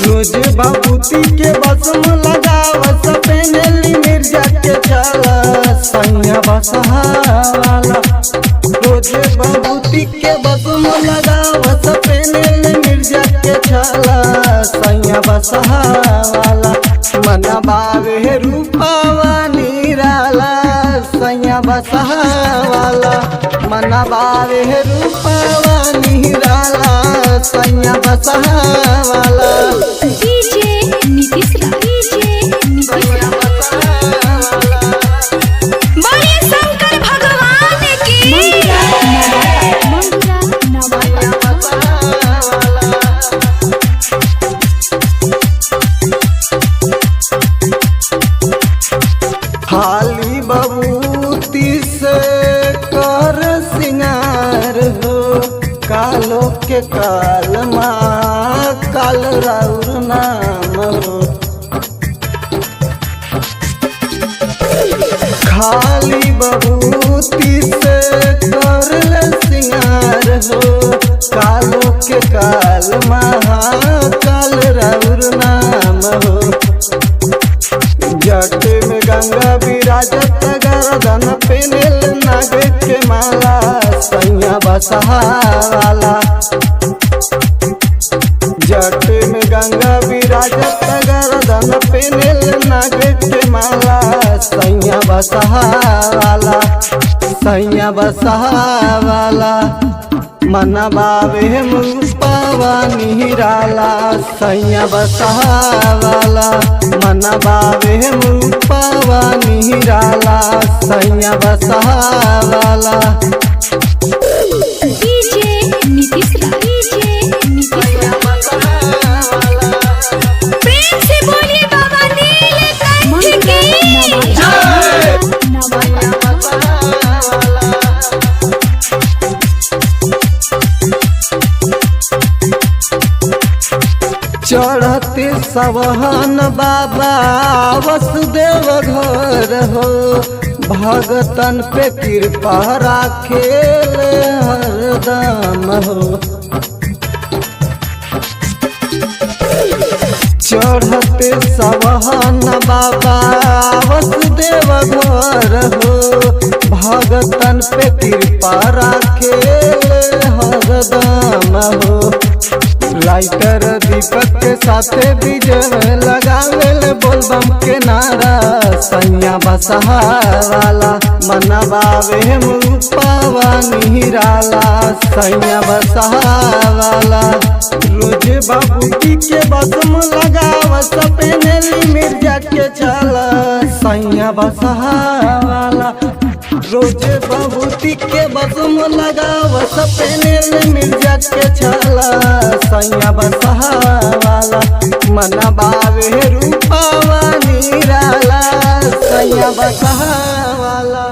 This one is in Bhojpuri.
रोज बाबूती के बसम लगावस पेनेली मिर्जा के चला सैया बसहावाला। रोज बाबूती के बसम लगावस पेनेली मिर्जा के चला सैया बसहावाला। मना बावे रूपावा निराला सैया बसहावाला। मना बावे रूपावा निराला सैया बसहावाला। डीजे नीतीश बोलिए शंकर भगवान की खाली बबूती से कर सिंगार हो कालो के काल माँ काल राउर नाम हो। खाली बबूती से कर सिंगार हो कालो के काल माँ काल राउर नाम हो। जट में गंगा विराजत गर्दन पेनेल नाग के माला सैया बसहावाला। जट में गंगा विराजत गर्दन पेनेल नाग के माला सैया बसहावाला। सैया बसहावाला मना बावे रूपावा निराला सैया बसहावाला। मना बावे रूपावा निराला सैया बसहावाला। डीजे नीतीश प्रेम से बोलिए बाबा नीलकंठ की चढ़ते सवहन बाबा वसुदेव घर हो भगतन पे कृपा राखेल हरदम हो। चढ़ते सवहन बाबा वसुदेव घर हो भगतन पे कृपा राखेल हरदम हो। राइटर दीपक के साथे विजय लगावेल बोलबम के नारा सैया बसहावाला। मना बावे रूपावा निराला सैया बसहावाला। रोज बाबूती के बसम लगावस पेनेली मिर्जा के चला सैया बसहावाला। रोज बाबूती के बसम लगावस पेनेली मिर्जा के चला सैया बसहावाला। मना बावे रूपावा निराला सैया बसहावाला।